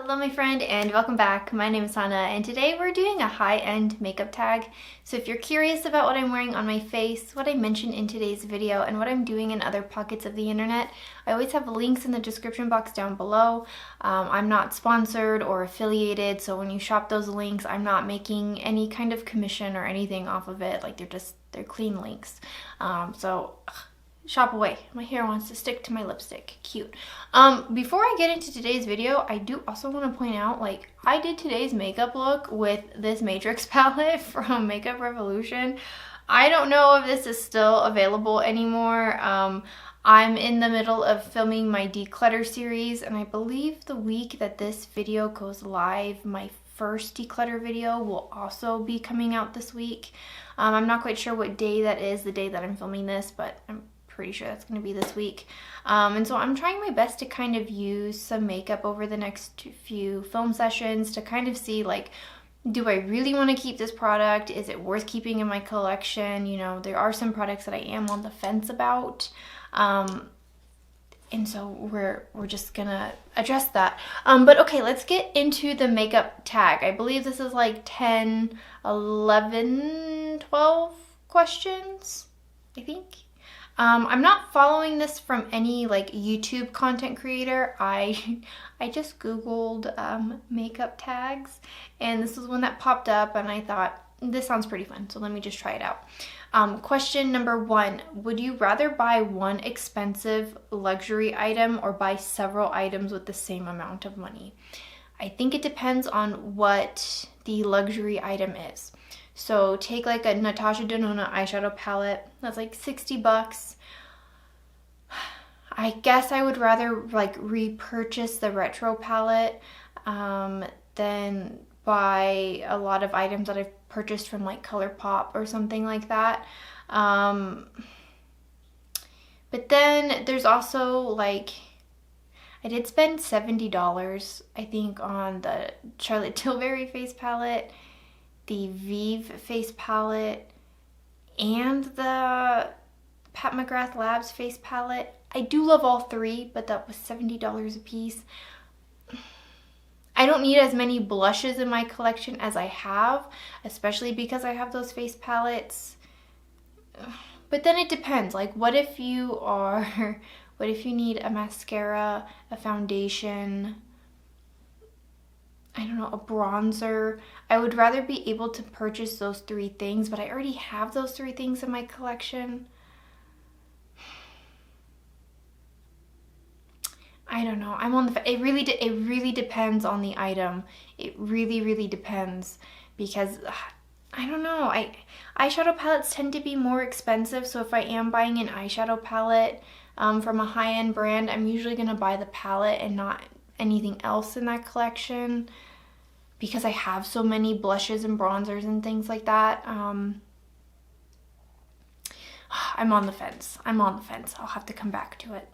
Hello my friend and welcome back. My name is Hannah and today we're doing a high-end makeup tag. So if you're curious about what I'm wearing on my face, what I mentioned in today's video, and what I'm doing in other pockets of the internet, I always have links in the description box down below. I'm not sponsored or affiliated, so when you shop those links, I'm not making any kind of commission or anything off of it. Like they're clean links. Shop away. My hair wants to stick to my lipstick. Cute. Before I get into today's video, I do also want to point out, like, I did today's makeup look with this Matrix palette from Makeup Revolution. I don't know if this is still available anymore. I'm in the middle of filming my declutter series, and I believe the week that this video goes live, my first declutter video will also be coming out this week. I'm not quite sure what day that is, the day that I'm filming this, but I'm pretty sure that's going to be this week. And so I'm trying my best to kind of use some makeup over the next few film sessions to kind of see, like, do I really want to keep this product? Is it worth keeping in my collection? You know, there are some products that I am on the fence about. And so we're just gonna address that. But okay, let's get into the makeup tag. I believe this is like 10, 11, 12 questions, I think. I'm not following this from any like YouTube content creator. I just googled makeup tags, and this was one that popped up, and I thought this sounds pretty fun, so let me just try it out. Question number 1, would you rather buy one expensive luxury item or buy several items with the same amount of money? I think it depends on what the luxury item is. So take like a Natasha Denona eyeshadow palette that's like 60 bucks. I guess I would rather like repurchase the retro palette than buy a lot of items that I've purchased from like ColourPop or something like that. But then there's also like, I did spend $70 I think on the Charlotte Tilbury face palette, the Vive face palette, and the Pat McGrath Labs face palette. I do love all three, but that was $70 a piece. I don't need as many blushes in my collection as I have, especially because I have those face palettes. But then it depends. Like, what if you need a mascara, a foundation, I don't know, a bronzer? I would rather be able to purchase those three things, but I already have those three things in my collection. I don't know. It really depends on the item. It really depends, because I don't know. Eyeshadow palettes tend to be more expensive, so if I am buying an eyeshadow palette from a high-end brand, I'm usually going to buy the palette and not anything else in that collection, because I have so many blushes and bronzers and things like that. I'm on the fence. I'll have to come back to it.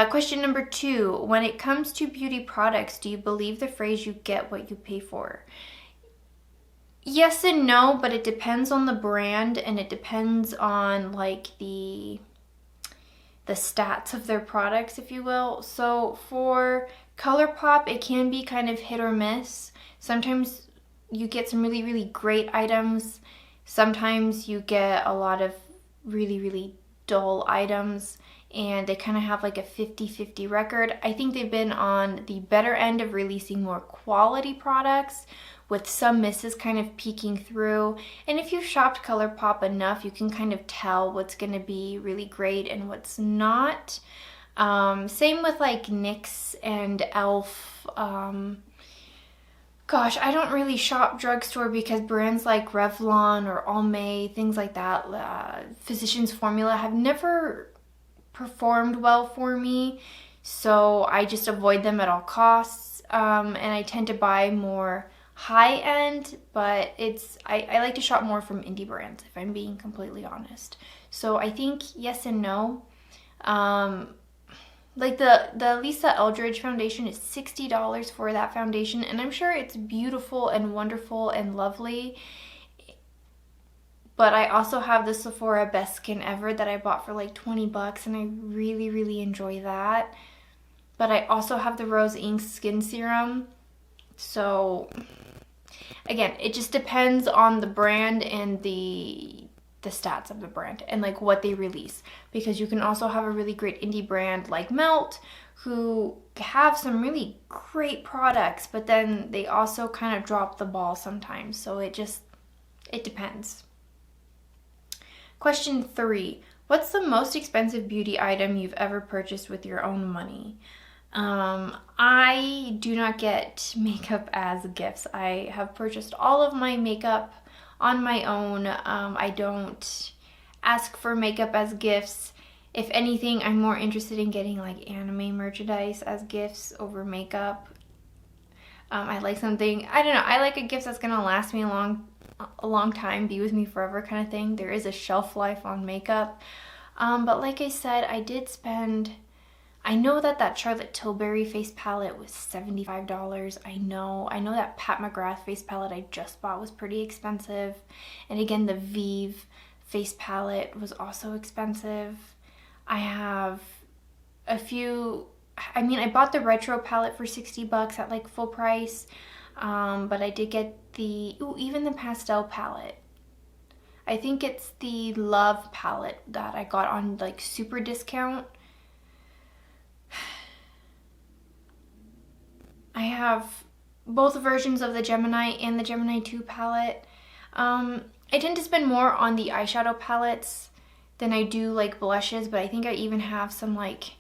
Question number 2, when it comes to beauty products, do you believe the phrase you get what you pay for? Yes and no, but it depends on the brand, and it depends on like the stats of their products, if you will. So for ColourPop, it can be kind of hit or miss. Sometimes you get some really great items. Sometimes you get a lot of really dull items, and they kind of have like a 50-50 record. I think they've been on the better end of releasing more quality products, with some misses kind of peeking through. And if you've shopped ColourPop enough, you can kind of tell what's going to be really great and what's not. Same with like NYX and e.l.f. Gosh, I don't really shop drugstore because brands like Revlon or Almay, things like that, Physicians Formula, have never performed well for me, so I just avoid them at all costs. And I tend to buy more high-end, but I like to shop more from indie brands, if I'm being completely honest. So I think yes and no. Like the Lisa Eldridge foundation is $60 for that foundation, and I'm sure it's beautiful and wonderful and lovely. But I also have the Sephora Best Skin Ever that I bought for like 20 bucks, and I really enjoy that. But I also have the Rose Inc Skin Serum, So again, it just depends on the brand and the stats of the brand and like what they release, because you can also have a really great indie brand like Melt who have some really great products, but then they also kind of drop the ball sometimes. So it depends. Question 3. What's the most expensive beauty item you've ever purchased with your own money? I do not get makeup as gifts. I have purchased all of my makeup on my own. I don't ask for makeup as gifts. If anything, I'm more interested in getting like anime merchandise as gifts over makeup. I like something, I don't know, I like a gift that's gonna last me a long time, be with me forever kind of thing. There is a shelf life on makeup. But like I said, I know that Charlotte Tilbury face palette was $75. I know that Pat McGrath face palette I just bought was pretty expensive. And again, the Vive face palette was also expensive. I have a few, I bought the retro palette for $60 at like full price. But I did get even the pastel palette. I think it's the Love palette that I got on like super discount. I have both versions of the Gemini and the Gemini 2 palette. I tend to spend more on the eyeshadow palettes than I do like blushes, but I think I even have some like,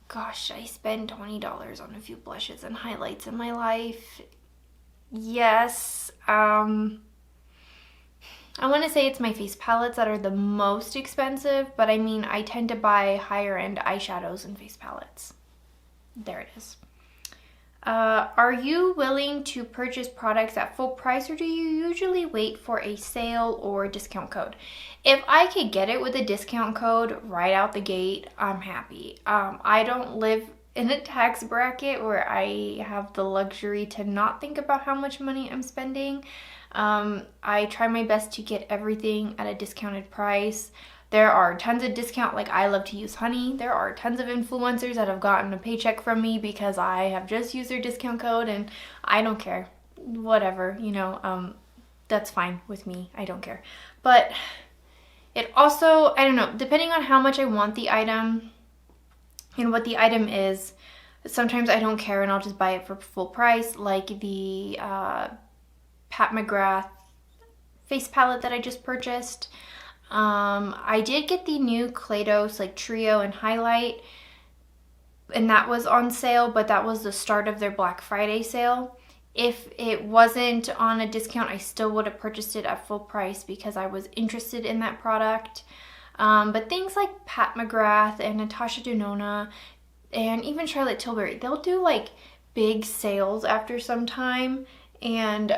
gosh, I spend $20 on a few blushes and highlights in my life. Yes, I want to say it's my face palettes that are the most expensive, but I mean, I tend to buy higher end eyeshadows and face palettes. There it is. Are you willing to purchase products at full price, or do you usually wait for a sale or discount code? If I could get it with a discount code right out the gate, I'm happy. I don't live in a tax bracket where I have the luxury to not think about how much money I'm spending. I try my best to get everything at a discounted price. There are tons of discount, like I love to use Honey. There are tons of influencers that have gotten a paycheck from me because I have just used their discount code, and I don't care. Whatever, that's fine with me. I don't care. But it also, I don't know, depending on how much I want the item and what the item is, sometimes I don't care and I'll just buy it for full price, like the Pat McGrath face palette that I just purchased. I did get the new Kaleidos like Trio and Highlight, and that was on sale, but that was the start of their Black Friday sale. If it wasn't on a discount, I still would have purchased it at full price because I was interested in that product. But things like Pat McGrath and Natasha Denona and even Charlotte Tilbury, they'll do like big sales after some time, and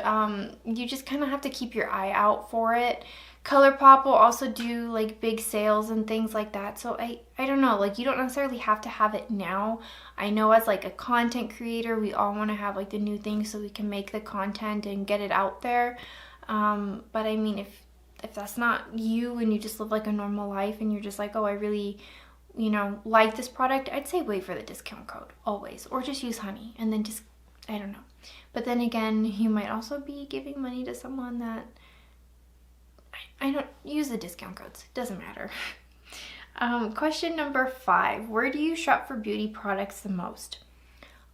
you just kind of have to keep your eye out for it. ColourPop will also do like big sales and things like that. So I don't know, like you don't necessarily have to have it now. I know as like a content creator, we all want to have like the new things so we can make the content and get it out there. But I mean, if that's not you and you just live like a normal life and you're just like, oh, I really, like this product, I'd say wait for the discount code always, or just use Honey and then just, I don't know. But then again, you might also be giving money to someone that, I don't use the discount codes. It doesn't matter. Question number 5. Where do you shop for beauty products the most?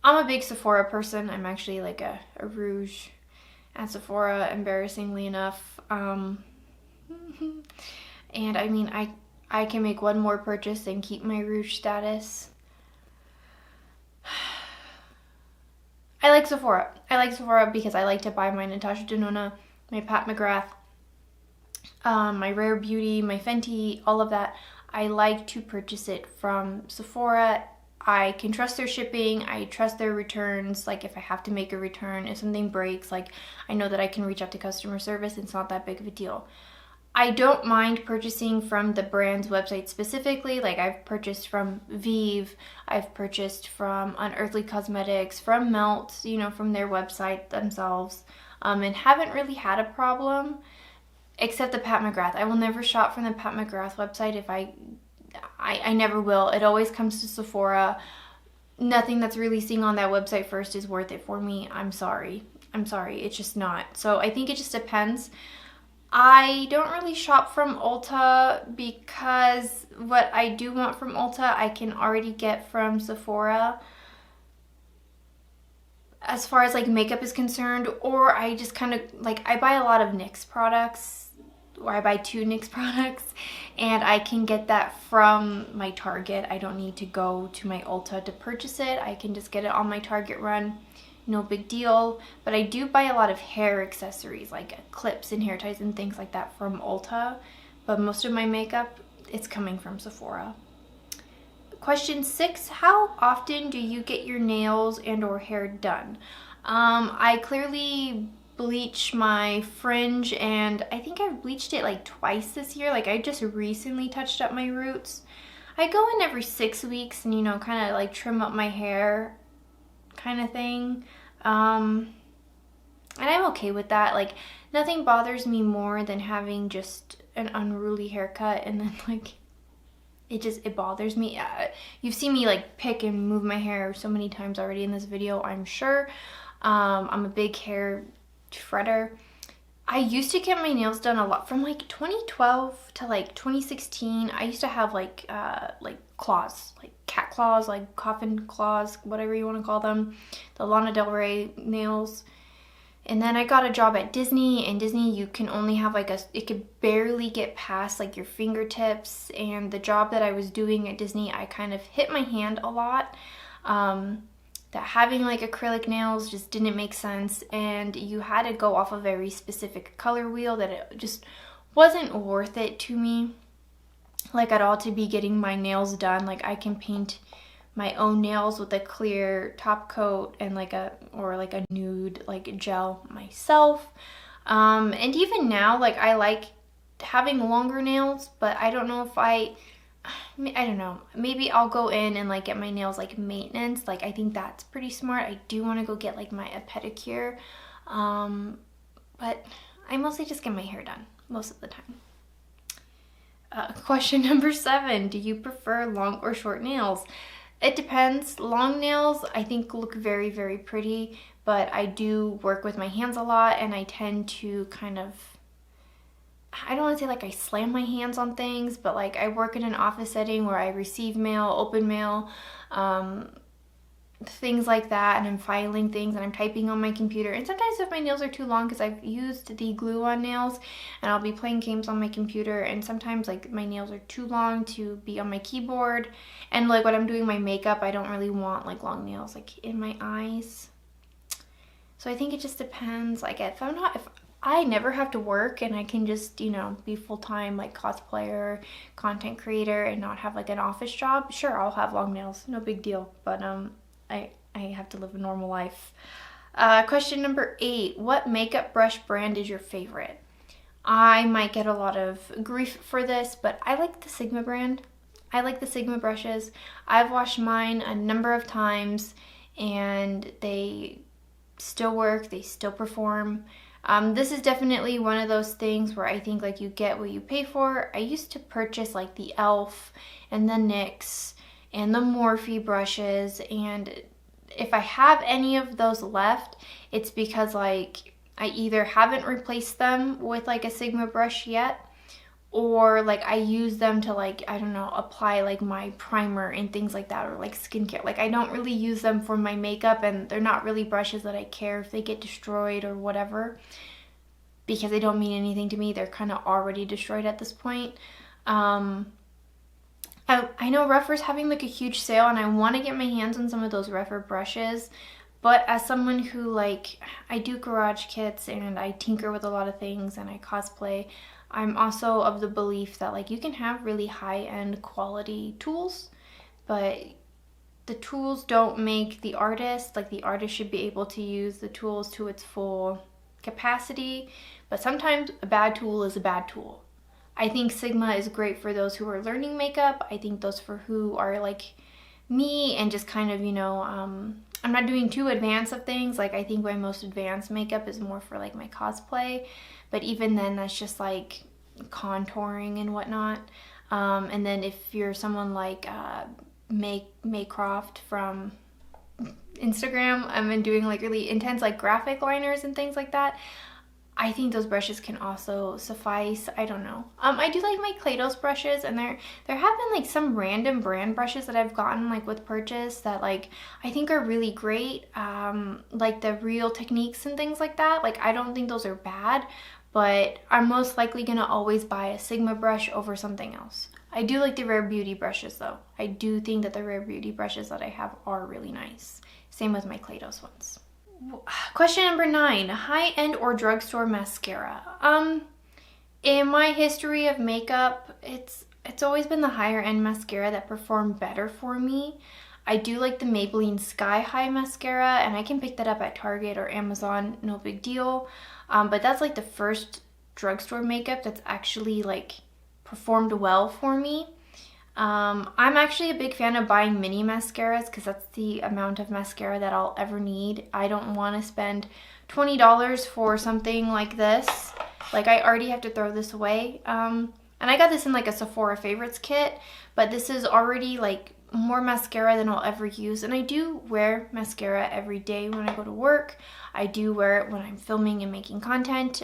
I'm a big Sephora person. I'm actually like a rouge at Sephora, embarrassingly enough. And I mean, I can make one more purchase and keep my rouge status. I like Sephora. I like Sephora because I like to buy my Natasha Denona, my Pat McGrath, my Rare Beauty, my Fenty, all of that. I like to purchase it from Sephora. I can trust their shipping. I trust their returns. Like if I have to make a return, if something breaks, like I know that I can reach out to customer service. It's not that big of a deal. I don't mind purchasing from the brand's website specifically. Like I've purchased from Vive, I've purchased from Unearthly Cosmetics, from Melt, from their website themselves, and haven't really had a problem. Except the Pat McGrath. I will never shop from the Pat McGrath website. If I never will. It always comes to Sephora. nothing that's releasing on that website first is worth it for me. I'm sorry. It's just not. So I think it just depends. I don't really shop from Ulta because what I do want from Ulta, I can already get from Sephora as far as like makeup is concerned, or I just kind of like, I buy a lot of NYX products, or I buy 2 NYX products, and I can get that from my Target. I don't need to go to my Ulta to purchase it. I can just get it on my Target run. No big deal. But I do buy a lot of hair accessories like clips and hair ties and things like that from Ulta, but most of my makeup, it's coming from Sephora. Question 6, how often do you get your nails and or hair done? I clearly bleach my fringe, and I think I've bleached it like twice this year. Like I just recently touched up my roots. I go in every 6 weeks and, you know, kind of like trim up my hair kind of thing. And I'm okay with that. Like nothing bothers me more than having just an unruly haircut, and then like it bothers me. You've seen me like pick and move my hair so many times already in this video, I'm sure. I'm a big hair shredder. I used to get my nails done a lot from like 2012 to like 2016. I used to have like claws, like cat claws, like coffin claws, whatever you want to call them, the Lana Del Rey nails. And then I got a job at Disney, and Disney you can only have like it could barely get past like your fingertips, and the job that I was doing at Disney, I kind of hit my hand a lot. That having like acrylic nails just didn't make sense, and you had to go off a very specific color wheel that it just wasn't worth it to me, like at all, to be getting my nails done. Like I can paint my own nails with a clear top coat and like a nude like gel myself. And even now, like I like having longer nails, but I don't know if I don't know, maybe I'll go in and like get my nails like maintenance. Like I think that's pretty smart. I do want to go get like a pedicure, but I mostly just get my hair done most of the time. Question number 7, do you prefer long or short nails? It depends. Long nails I think look very, very pretty, but I do work with my hands a lot, and I tend to kind of, I don't want to say like I slam my hands on things, but like I work in an office setting where I receive mail, open mail, things like that, and I'm filing things and I'm typing on my computer. And sometimes if my nails are too long, because I've used the glue on nails, and I'll be playing games on my computer, and sometimes like my nails are too long to be on my keyboard, and like when I'm doing my makeup, I don't really want like long nails like in my eyes. So I think it just depends. Like if I never have to work and I can just, you know, be full-time like cosplayer, content creator, and not have like an office job, sure, I'll have long nails, no big deal. But I have to live a normal life. Question number 8, what makeup brush brand is your favorite? I might get a lot of grief for this, but I like the Sigma brand. I like the Sigma brushes. I've washed mine a number of times and they still work, they still perform. This is definitely one of those things where I think like you get what you pay for. I used to purchase like the e.l.f. and the NYX and the Morphe brushes, and if I have any of those left, it's because like I either haven't replaced them with like a Sigma brush yet, or like I use them to like, I don't know, apply like my primer and things like that, or like skincare. Like I don't really use them for my makeup, and they're not really brushes that I care if they get destroyed or whatever, because they don't mean anything to me. They're kind of already destroyed at this point. I know Rephr's having like a huge sale, and I want to get my hands on some of those Rephr brushes, but as someone who like, I do garage kits and I tinker with a lot of things and I cosplay, I'm also of the belief that like you can have really high-end quality tools, but the tools don't make the artist. Like the artist should be able to use the tools to its full capacity, but sometimes a bad tool is a bad tool. I think Sigma is great for those who are learning makeup. I think those for who are like me and just kind of, you know, I'm not doing too advanced of things. Like I think my most advanced makeup is more for like my cosplay, but even then that's just like contouring and whatnot. And then if you're someone like Maycroft from Instagram, I've been doing like really intense like graphic liners and things like that. I think those brushes can also suffice. I don't know. I do like my Play-Doh's brushes, and there have been like some random brand brushes that I've gotten like with purchase that like I think are really great. Like the Real Techniques and things like that. Like I don't think those are bad, but I'm most likely gonna always buy a Sigma brush over something else. I do like the Rare Beauty brushes though. I do think that the Rare Beauty brushes that I have are really nice. Same with my Play-Doh's ones. Question number 9, high-end or drugstore mascara? In my history of makeup, it's always been the higher end mascara that performed better for me. I do like the Maybelline Sky High mascara, and I can pick that up at Target or Amazon, no big deal. But that's like the first drugstore makeup that's actually like performed well for me. I'm actually a big fan of buying mini mascaras because that's the amount of mascara that I'll ever need. I don't want to spend $20 for something like this. Like I already have to throw this away. And I got this in like a Sephora favorites kit, but this is already like more mascara than I'll ever use. And I do wear mascara every day when I go to work. I do wear it when I'm filming and making content.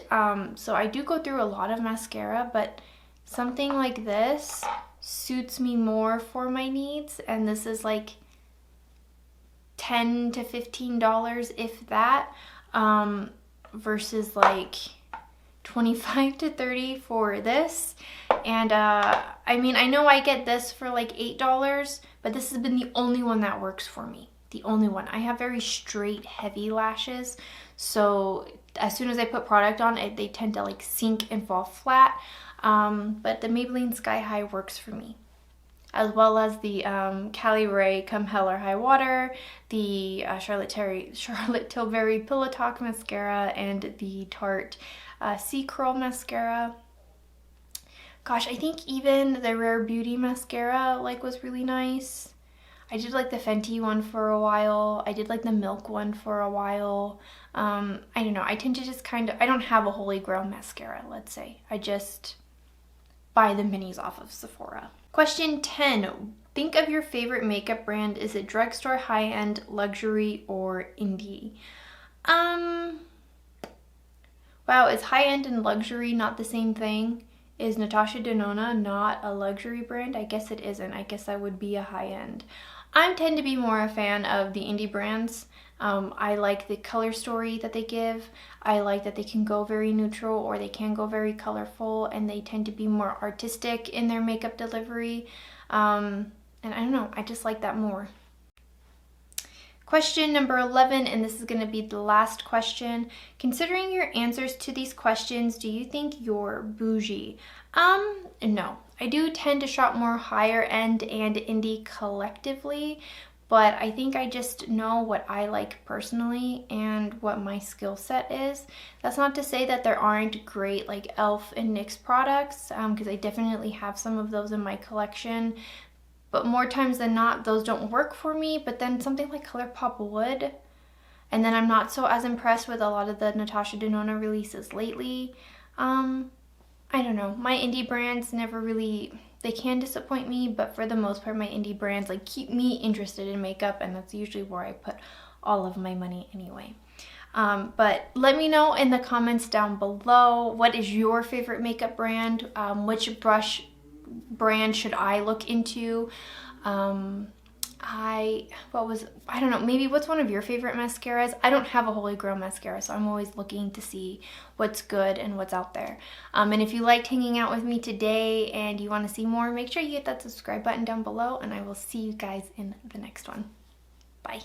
So I do go through a lot of mascara, but something like this suits me more for my needs, and this is like $10 to $15 if that, versus like $25 to $30 for this. And I mean, I know I get this for like $8, but this has been the only one that works for me. The only one. I have very straight, heavy lashes, so as soon as I put product on it, they tend to like sink and fall flat. But the Maybelline Sky High works for me, as well as the Cali Ray Come Hell or High Water, the Charlotte Tilbury Pillow Talk mascara, and the Tarte C Curl mascara. Gosh, I think even the Rare Beauty mascara like was really nice. I did like the Fenty one for a while. I did like the Milk one for a while. I don't know. I tend to just I don't have a holy grail mascara, let's say. I just buy the minis off of Sephora. Question 10. Think of your favorite makeup brand. Is it drugstore, high-end, luxury, or indie? Wow, is high-end and luxury not the same thing? Is Natasha Denona not a luxury brand? I guess it isn't. I guess that would be a high-end. I tend to be more a fan of the indie brands. I like the color story that they give. I like that they can go very neutral or they can go very colorful, and they tend to be more artistic in their makeup delivery. And I don't know, I just like that more. Question number 11, and this is going to be the last question. Considering your answers to these questions, do you think you're bougie? No. I do tend to shop more higher end and indie collectively, but I think I just know what I like personally and what my skill set is. That's not to say that there aren't great like e.l.f. and NYX products, because I definitely have some of those in my collection, but more times than not, those don't work for me. But then something like ColourPop would. And then I'm not so as impressed with a lot of the Natasha Denona releases lately. I don't know. My indie brands never really, they can disappoint me, but for the most part, my indie brands like keep me interested in makeup, and that's usually where I put all of my money anyway. But let me know in the comments down below, what is your favorite makeup brand? Which brush brand should I look into? I don't know, maybe what's one of your favorite mascaras? I don't have a holy grail mascara, so I'm always looking to see what's good and what's out there. And if you liked hanging out with me today and you want to see more, make sure you hit that subscribe button down below, and I will see you guys in the next one. Bye.